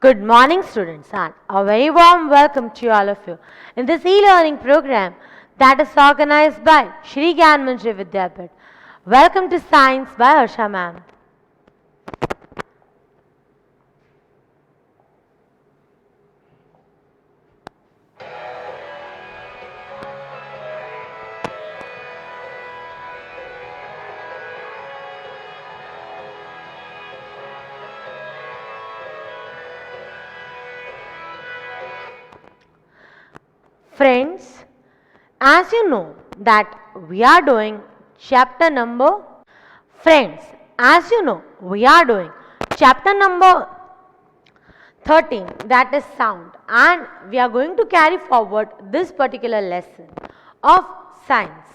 Good morning, students, and a very warm welcome to all of you in this e-learning program that is organized by Shri Gyan Manjri Vidyapit. Welcome to Science by Harsha ma'am. Friends, as you know that we are doing chapter number Friends, as you know we are doing chapter number 13, that is sound, and we are going to carry forward this particular lesson of science.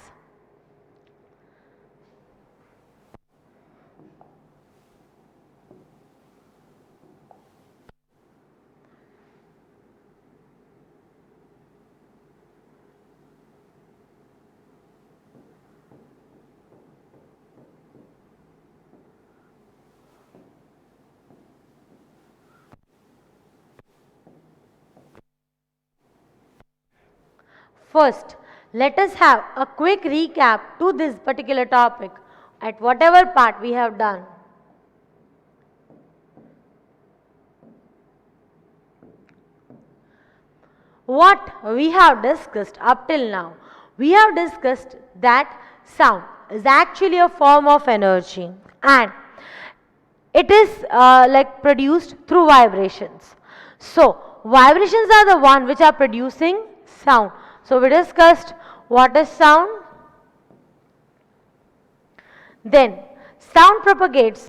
First, let us have a quick recap to this particular topic at whatever part we have done. What we have discussed up till now, we have discussed that sound is actually a form of energy and it is produced through vibrations. So, vibrations are the one which are producing sound. So, we discussed what is sound. Then, sound propagates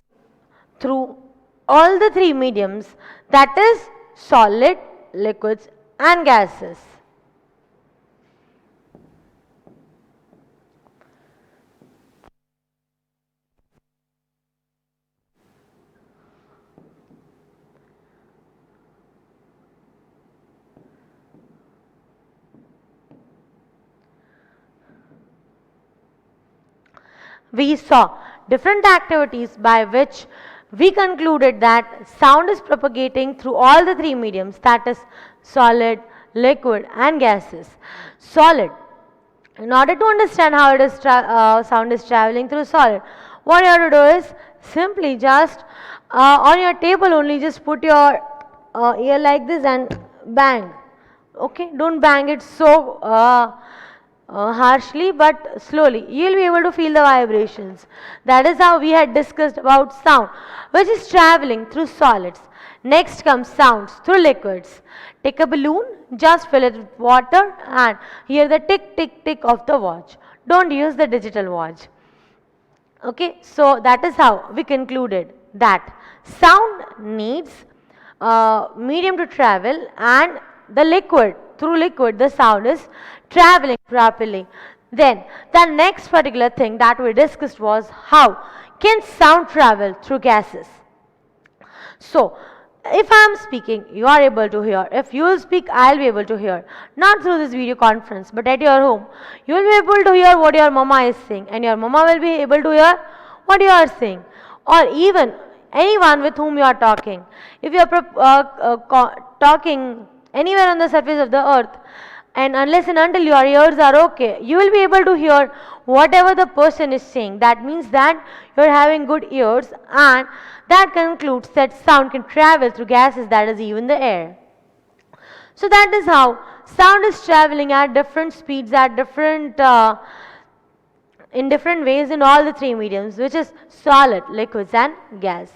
through all the three mediums, that is solid, liquids and gases. We saw different activities by which we concluded that sound is propagating through all the three mediums, that is solid, liquid and gases. Solid. In order to understand how it is sound is traveling through solid, what you have to do is simply just on your table only just put your ear like this and bang. Okay, don't bang it so harshly but slowly. You will be able to feel the vibrations. That is how we had discussed about sound, which is traveling through solids. Next comes sounds through liquids. Take a balloon, just fill it with water and hear the tick tick tick of the watch. Don't use the digital watch. Okay, so that is how we concluded that sound needs medium to travel, and the liquid, through liquid the sound is traveling properly. Then the next particular thing that we discussed was how can sound travel through gases. So, if I am speaking, you are able to hear. If you will speak, I will be able to hear. Not through this video conference, but at your home. You will be able to hear what your mama is saying, and your mama will be able to hear what you are saying. Or even anyone with whom you are talking. If you are talking anywhere on the surface of the earth, and unless and until your ears are okay, you will be able to hear whatever the person is saying. That means that you are having good ears, and that concludes that sound can travel through gases, that is even the air. So that is how sound is traveling at different speeds, at different in different ways in all the three mediums, which is solid, liquids and gas.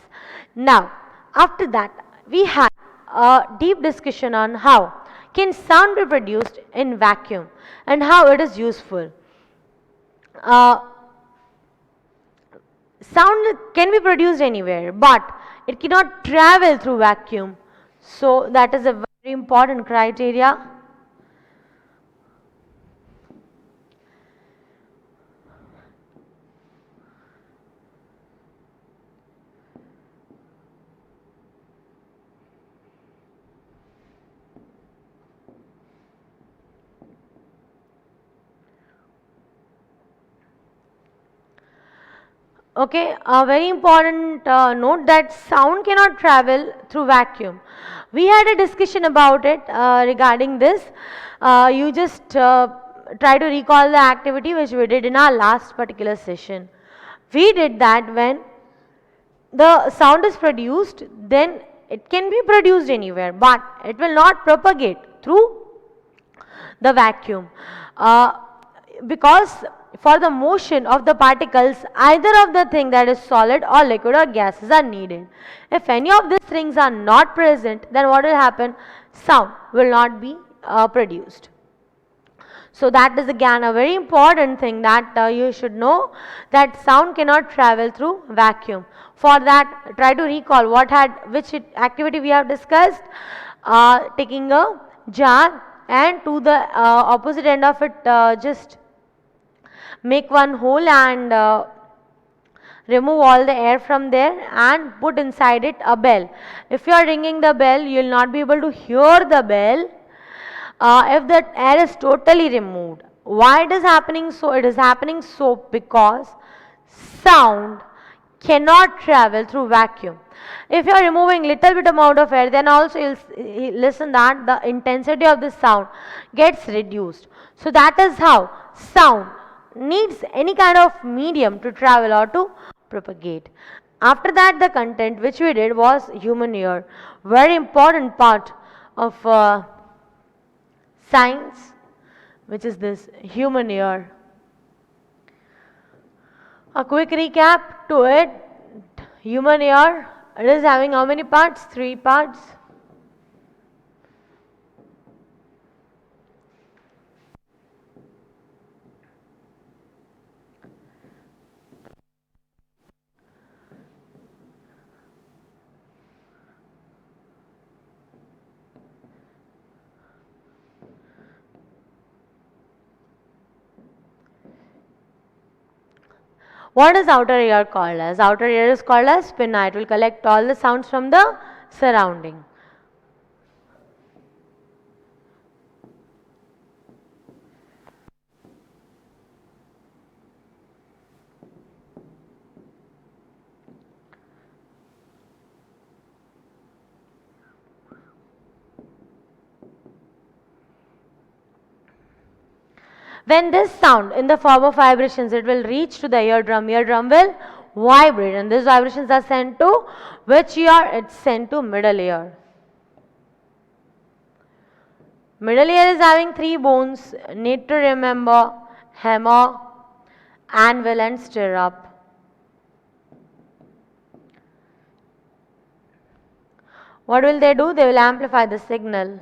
Now, after that, we had a deep discussion on how can sound be produced in vacuum and how it is useful. Sound can be produced anywhere, but it cannot travel through vacuum. So that is a very important criteria. Okay, a very important note that sound cannot travel through vacuum. We had a discussion about it regarding this. You just try to recall the activity which we did in our last particular session. We did that when the sound is produced, then it can be produced anywhere, but it will not propagate through the vacuum, because for the motion of the particles either of the thing, that is solid or liquid or gases, are needed. If any of these things are not present, then what will happen? Sound will not be produced. So that is again a very important thing that you should know, that sound cannot travel through vacuum. For that, try to recall which activity we have discussed. Taking a jar and to the opposite end of it, just make one hole and remove all the air from there and put inside it a bell. If you are ringing the bell, you will not be able to hear the bell if the air is totally removed. Why it is happening so? It is happening so because sound cannot travel through vacuum. If you are removing little bit amount of air, then also you'll listen that the intensity of the sound gets reduced. So that is how sound needs any kind of medium to travel or to propagate. After that, the content which we did was human ear, very important part of science, which is this human ear. A quick recap to it. Human ear, it is having how many parts? 3 parts. What is outer ear called as? Outer ear is called as pinna. It will collect all the sounds from the surrounding. When this sound in the form of vibrations, it will reach to the eardrum. Eardrum will vibrate, and these vibrations are sent to which ear? It's sent to middle ear. Middle ear is having 3 bones. Need to remember: hammer, anvil and stirrup. What will they do? They will amplify the signal.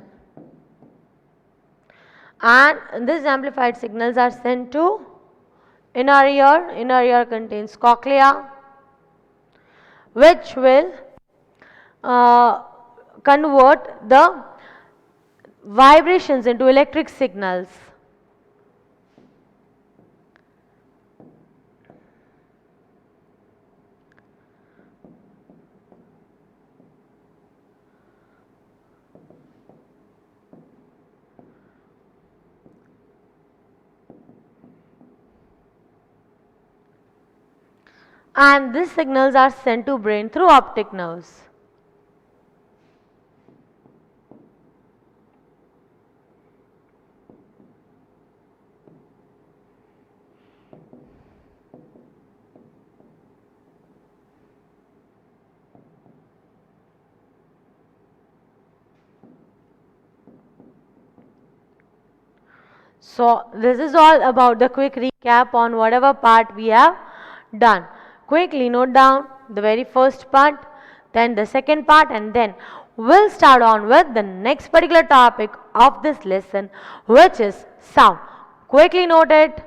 And these amplified signals are sent to inner ear. Inner ear contains cochlea, which will convert the vibrations into electric signals. And these signals are sent to brain through optic nerves. So this is all about the quick recap on whatever part we have done. Quickly note down the very first part, then the second part, and then we'll start on with the next particular topic of this lesson, which is sound. Quickly note it.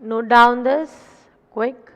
Note down this quick.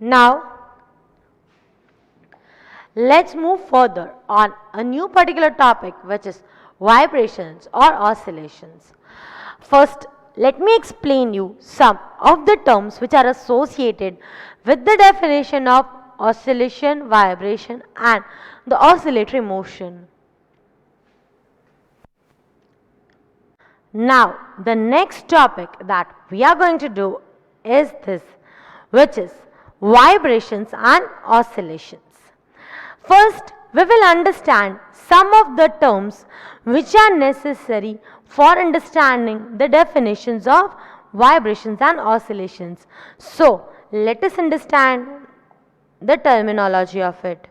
Now, let's move further on a new particular topic, which is vibrations or oscillations. First, let me explain you some of the terms which are associated with the definition of oscillation, vibration and the oscillatory motion. Now, the next topic that we are going to do is this, which is vibrations and oscillations. First, we will understand some of the terms which are necessary for understanding the definitions of vibrations and oscillations. So, let us understand the terminology of it.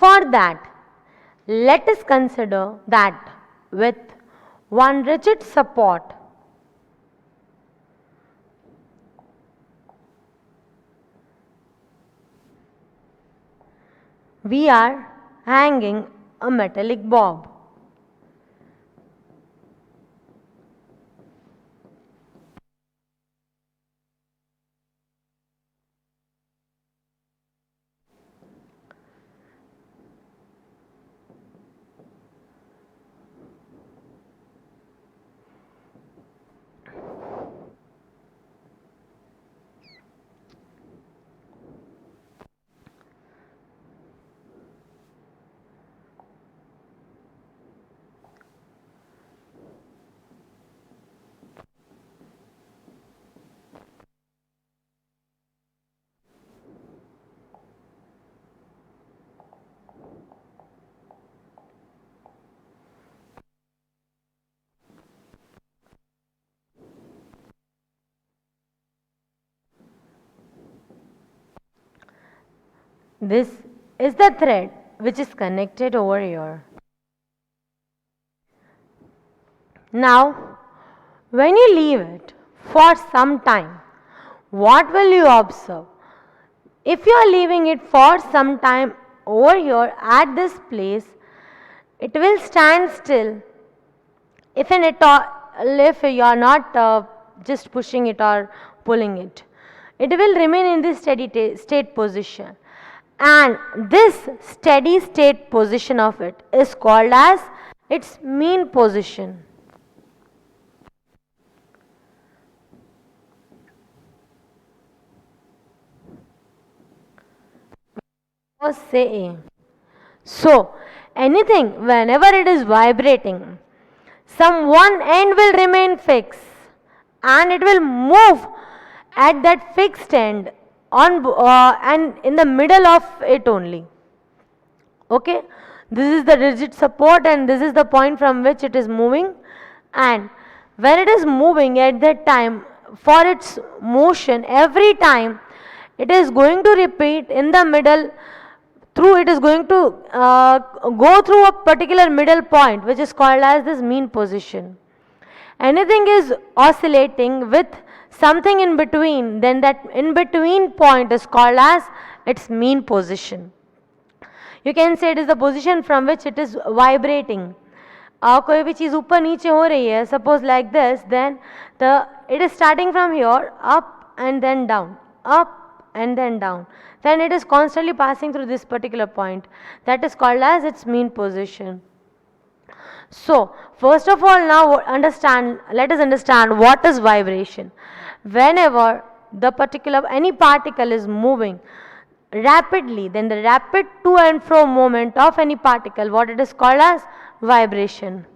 For that, let us consider that with one rigid support, we are hanging a metallic bob. This is the thread which is connected over here. Now, when you leave it for some time, what will you observe? If you are leaving it for some time over here at this place, it will stand still. If you are not just pushing it or pulling it, it will remain in this steady state position. And this steady state position of it is called as its mean position. Or say A. So, anything whenever it is vibrating, some one end will remain fixed and it will move at that fixed end and in the middle of it only. Okay, this is the rigid support and this is the point from which it is moving, and when it is moving at that time, for its motion every time it is going to repeat in the middle through, it is going to go through a particular middle point which is called as this mean position. Anything is oscillating with something in between, then that in between point is called as its mean position. You can say it is the position from which it is vibrating. कोई भी चीज़ ऊपर नीचे हो रही है, suppose like this, then it is starting from here, up and then down, up and then down. Then it is constantly passing through this particular point. That is called as its mean position. So, first of all, now let us understand what is vibration. Whenever any particle is moving rapidly, then the rapid to and fro movement of any particle, what it is called as vibration.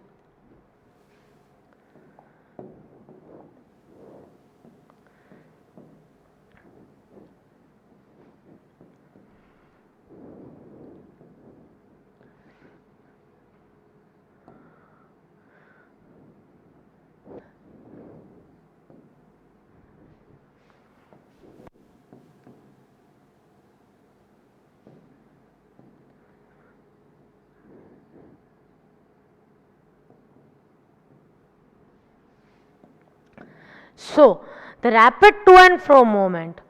So, the rapid to and fro movement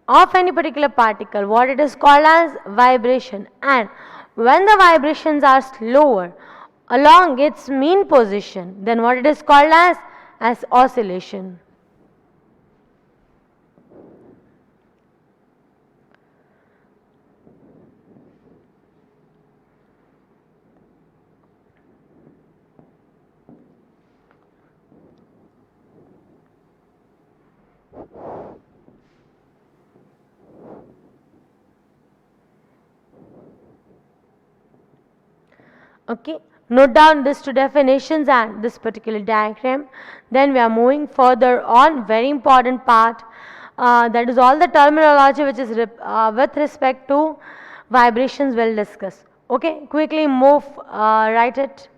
of any particular particle, what it is called as vibration, and when the vibrations are slower along its mean position, then what it is called as oscillation. Okay, note down these two definitions and this particular diagram. Then we are moving further on, very important part, that is all the terminology which is with respect to vibrations we'll discuss. Okay, quickly move, write it.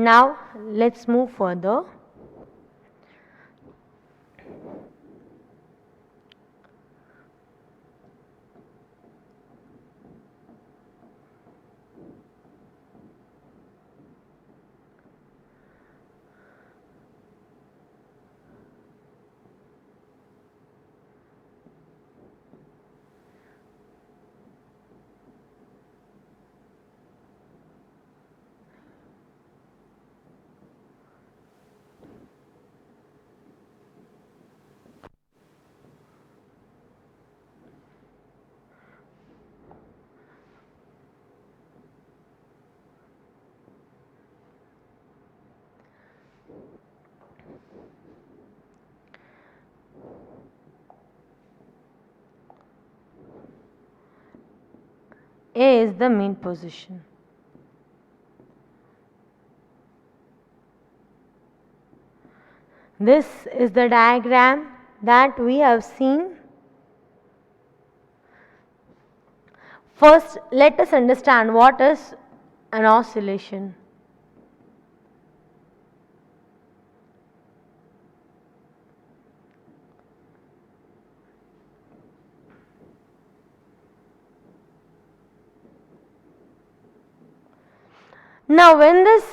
Now let's move further. A is the mean position. This is the diagram that we have seen. First, let us understand what is an oscillation. Now, when this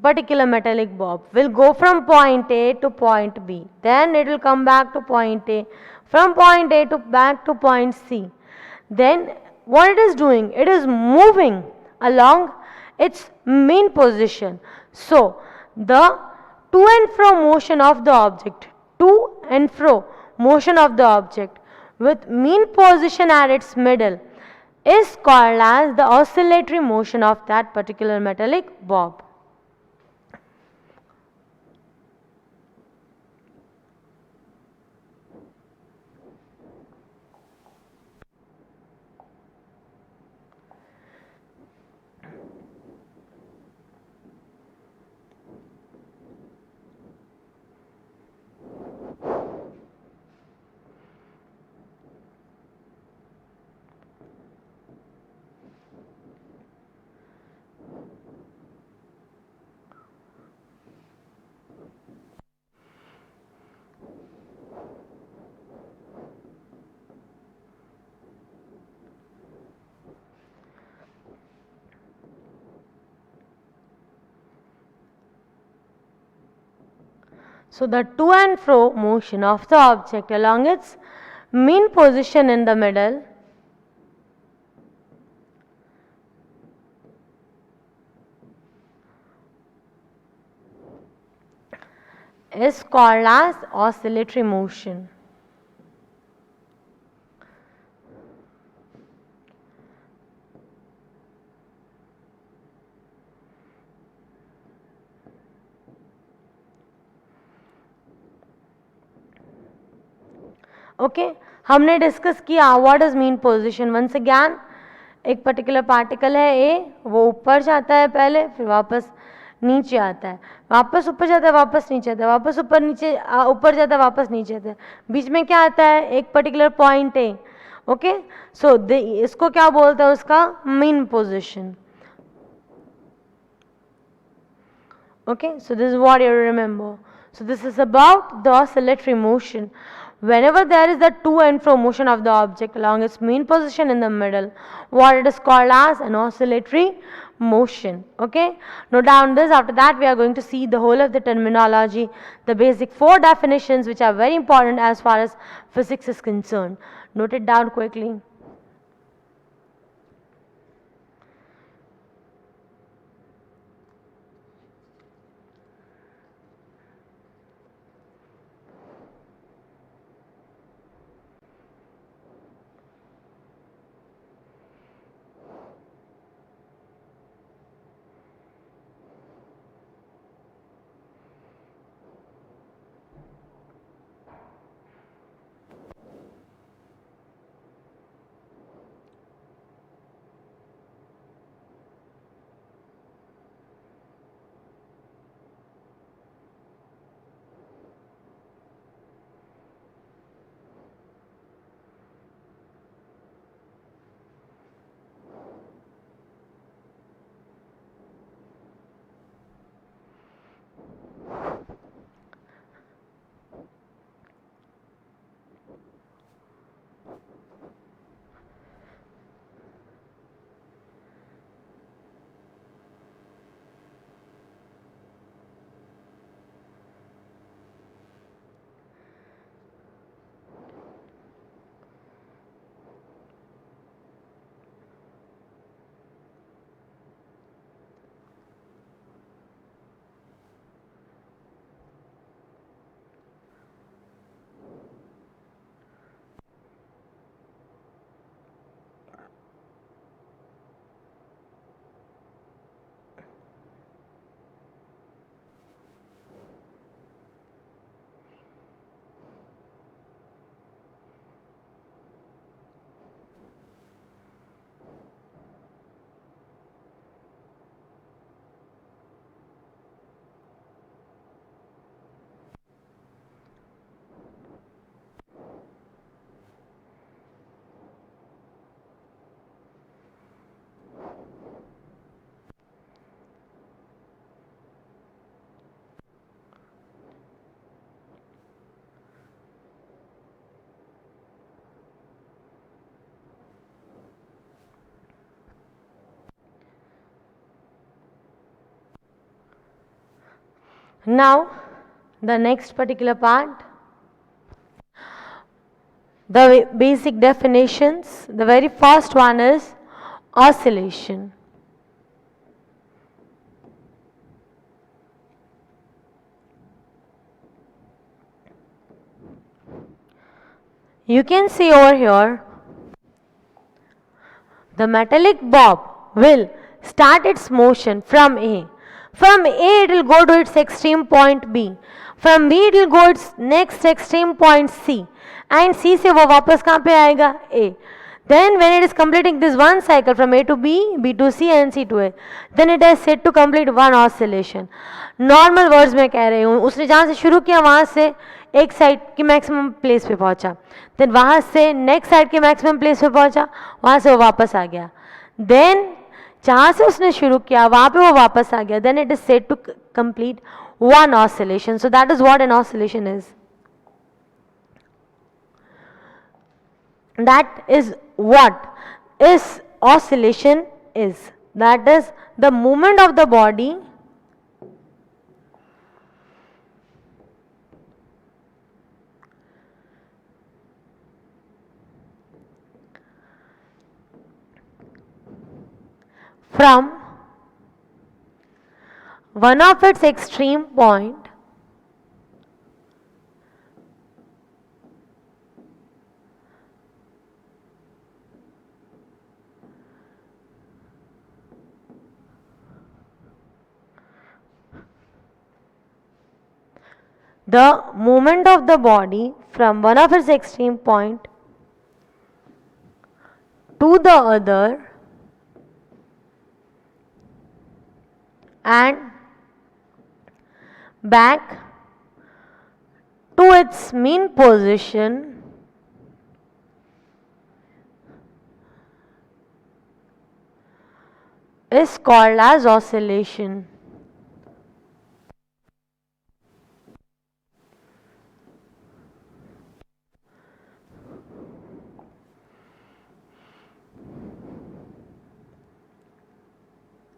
particular metallic bob will go from point A to point B, then it will come back to point A, from point A to back to point C. Then what it is doing? It is moving along its mean position. So, the to and fro motion of the object, to and fro motion of the object with mean position at its middle is called as the oscillatory motion of that particular metallic bob. So, the to and fro motion of the object along its mean position in the middle is called as oscillatory motion. Okay हमने discuss किया what is mean position. Once again एक particular particle है A, वो ऊपर जाता है पहले, फिर वापस नीचे आता है, वापस ऊपर जाता है, वापस नीचे आता है, वापस ऊपर नीचे ऊपर जाता है, वापस नीचे आता है, बीच में क्या आता है? एक particular point A. Okay so इसको क्या बोलते हैं? उसका mean position. Okay, so this is what you remember. So this is about the oscillatory motion. Whenever there is the to and fro motion of the object along its mean position in the middle, what it is called as an oscillatory motion. Okay, note down this. After that, we are going to see the whole of the terminology, the basic 4 definitions which are very important as far as physics is concerned. Note it down quickly. Now, the next particular part, the basic definitions. The very first one is oscillation. You can see over here, the metallic bob will start its motion from A. From A it will go to its extreme point B. From B it will go its next extreme point C. And C से वो वापस कहाँ पे आएगा? A. Then when it is completing this one cycle from A to B, B to C and C to A, then it is said to complete one oscillation. Normal words में कह रही हूँ, उसने जहाँ से शुरू किया वहाँ से एक साइड की मैक्सिमम प्लेस पे पहुंचा, देन वहां से नेक्स्ट साइड के मैक्सिमम प्लेस पे पहुंचा, वहां से वो वापस आ गया, देन जहां से उसने शुरू किया वहां पे वो वापस आ गया, then it is said to complete one oscillation. So that is what an oscillation is. That is what is oscillation is. That is the movement of the body from one of its extreme point the movement of the body from one of its extreme point to the other and back to its mean position is called as oscillation.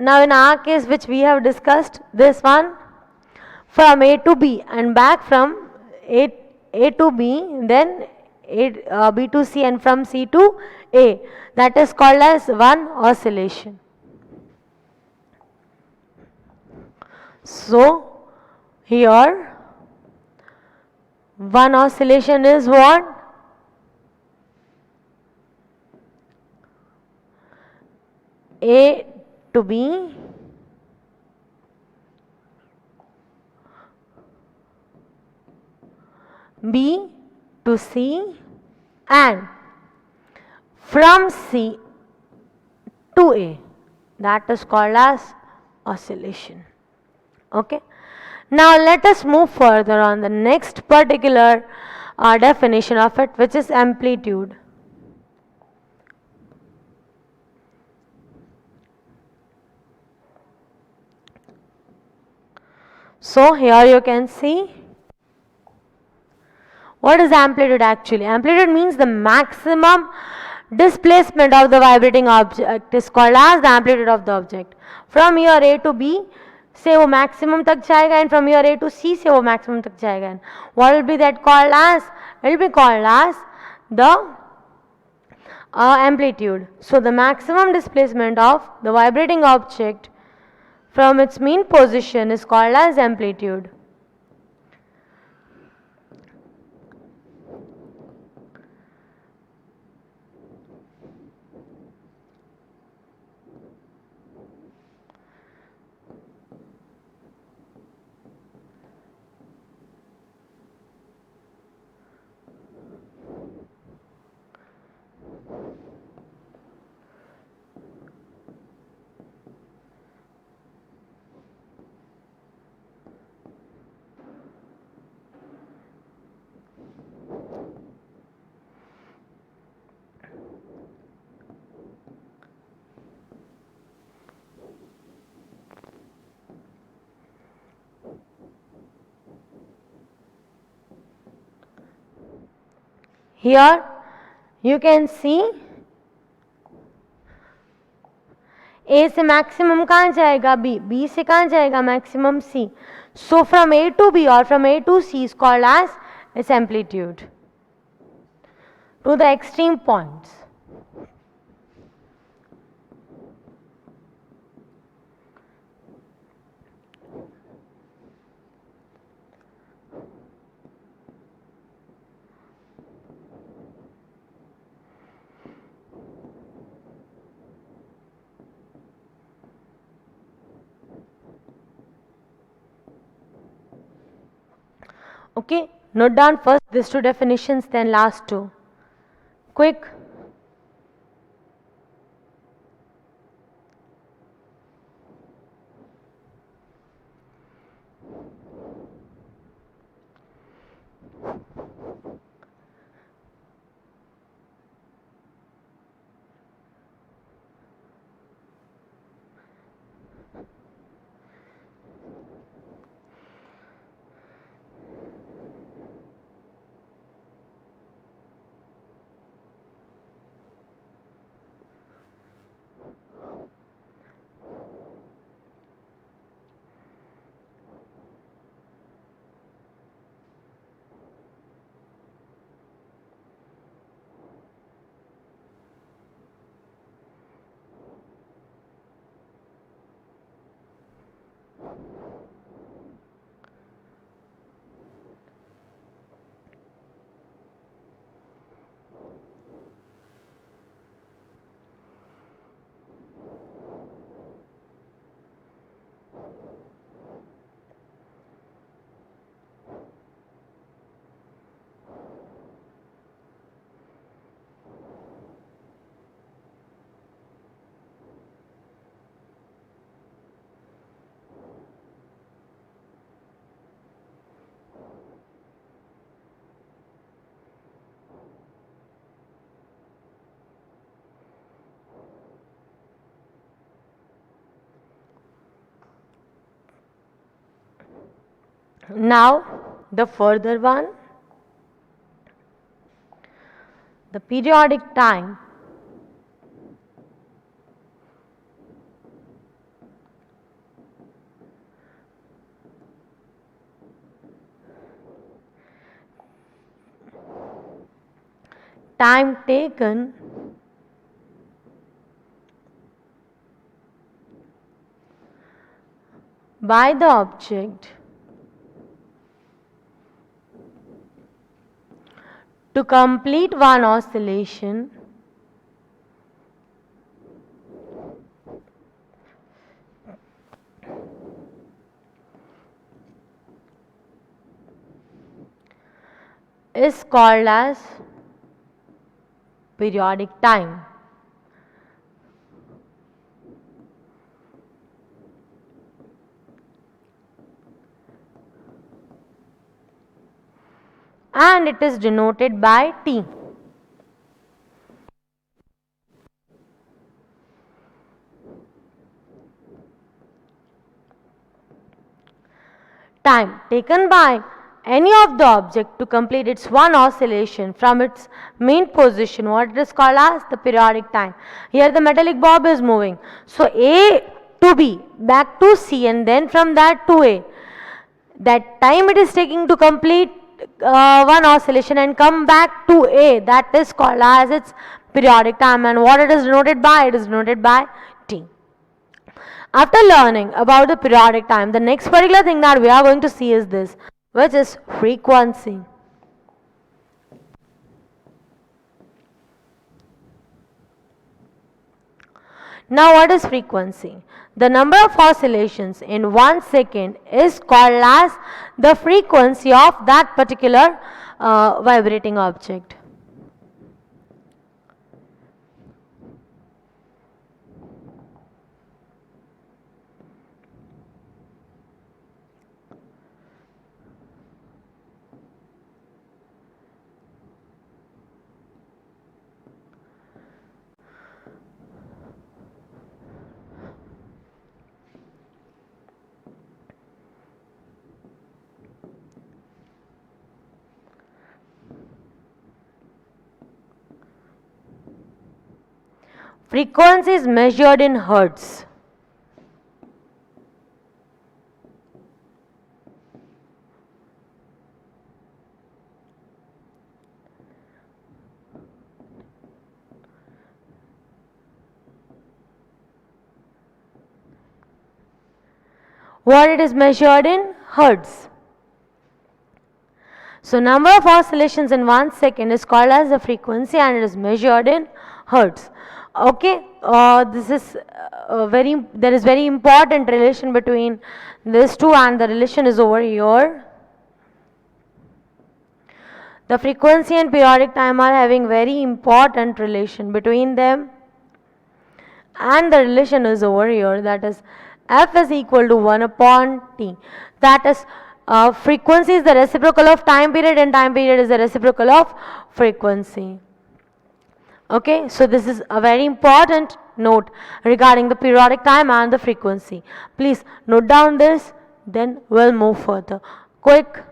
Now in our case, which we have discussed, this one from A to B and back from A to B, then B to C and from C to A, that is called as one oscillation. So here one oscillation is what? A to B B to C and from C to A, that is called as oscillation. Okay. Now let us move further on the next particular definition of it, which is amplitude. So here you can see, what is amplitude actually? Amplitude means the maximum displacement of the vibrating object is called as the amplitude of the object. From here A to B से वो maximum तक जाएगा and from here A to C से वो maximum तक जाएगा. And what will be that called as? It will be called as the amplitude. So the maximum displacement of the vibrating object from its mean position is called as amplitude. Here you can see A से maximum कहाँ जाएगा B, B से कहाँ जाएगा maximum C. So from A to B or from A to C is called as its amplitude to the extreme points. Okay, note down first these two definitions, then last two. Quick. Now the further one, the periodic time. Time taken by the object to complete one oscillation is called as periodic time. And it is denoted by T. Time taken by any of the object to complete its one oscillation from its mean position, what it is called as the periodic time. Here the metallic bob is moving. So A to B, back to C, and then from that to A. That time it is taking to complete one oscillation and come back to A, that is called as its periodic time, and what it is denoted by, it is denoted by T. After learning about the periodic time, the next particular thing that we are going to see is this, which is frequency. Now what is frequency? The number of oscillations in 1 second is called as the frequency of that particular vibrating object. Frequency is measured in hertz. What it is measured in hertz. So number of oscillations in 1 second is called as the frequency and it is measured in hertz. Okay, this is there is very important relation between these two, and the relation is over here. The frequency and periodic time are having very important relation between them, and the relation is over here, that is F is equal to 1 upon T. That is frequency is the reciprocal of time period and time period is the reciprocal of frequency. Okay, so this is a very important note regarding the periodic time and the frequency. Please note down this, then we'll move further. Quick.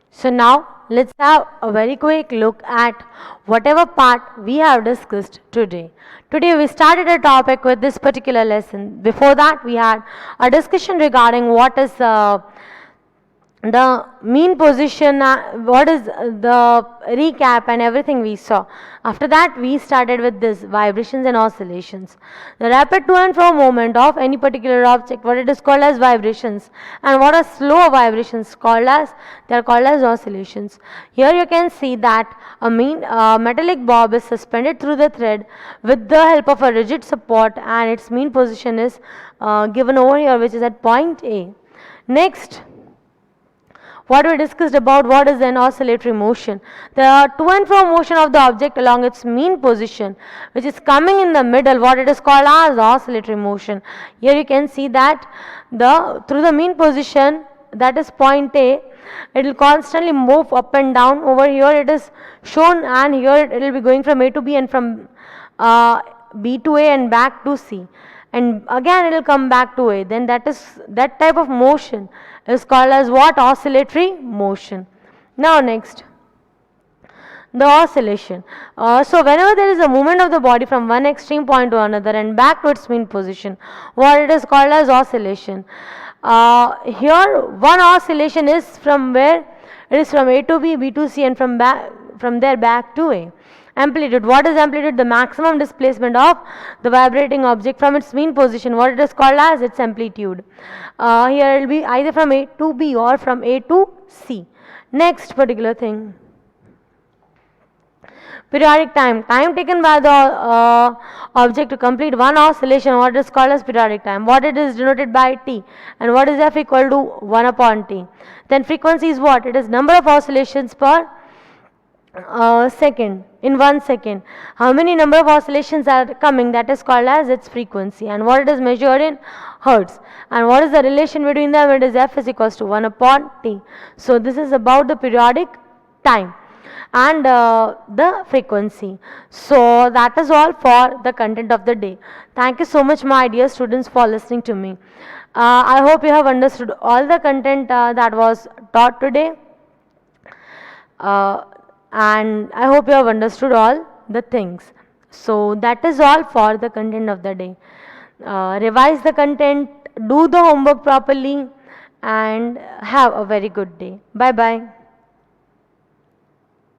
So now let's have a very quick look at whatever part we have discussed today. Today we started a topic with this particular lesson. Before that we had a discussion regarding what is the mean position, what is the recap and everything we saw. After that we started with this vibrations and oscillations. The rapid to and fro movement of any particular object, what it is called as vibrations, and what are slow vibrations called as, they are called as oscillations. Here you can see that a metallic bob is suspended through the thread with the help of a rigid support, and its mean position is given over here, which is at point A. Next, what we discussed about what is an oscillatory motion. The to and fro motion of the object along its mean position, which is coming in the middle, what it is called as oscillatory motion. Here you can see that through the mean position, that is point A, it will constantly move up and down. Over here it is shown, and here it will be going from A to B and from B to A and back to C, and again it will come back to A. Then that type of motion is called as what? Oscillatory motion. Now next, the oscillation. So whenever there is a movement of the body from one extreme point to another and back to its mean position, what it is called as oscillation. Here one oscillation is from where? It is from A to B, B to C, and from there back to A. Amplitude. What is amplitude? The maximum displacement of the vibrating object from its mean position. What it is called as? Its amplitude. Here it will be either from A to B or from A to C. Next particular thing. Periodic time. Time taken by the object to complete one oscillation, what is called as periodic time. What it is denoted by T, and what is F equal to 1 upon T. Then frequency is what? It is number of oscillations per second, in 1 second. How many number of oscillations are coming, that is called as its frequency, and what it is measured in hertz. And what is the relation between them? It is F is equals to 1 upon T. So this is about the periodic time. and the frequency. So that is all for the content of the day. Thank you so much, my dear students, for listening to me. I hope you have understood all the content that was taught today, uh, and I hope you have understood all the things. So that is all for the content of the day. Revise the content, do the homework properly, and have a very good day. Bye bye.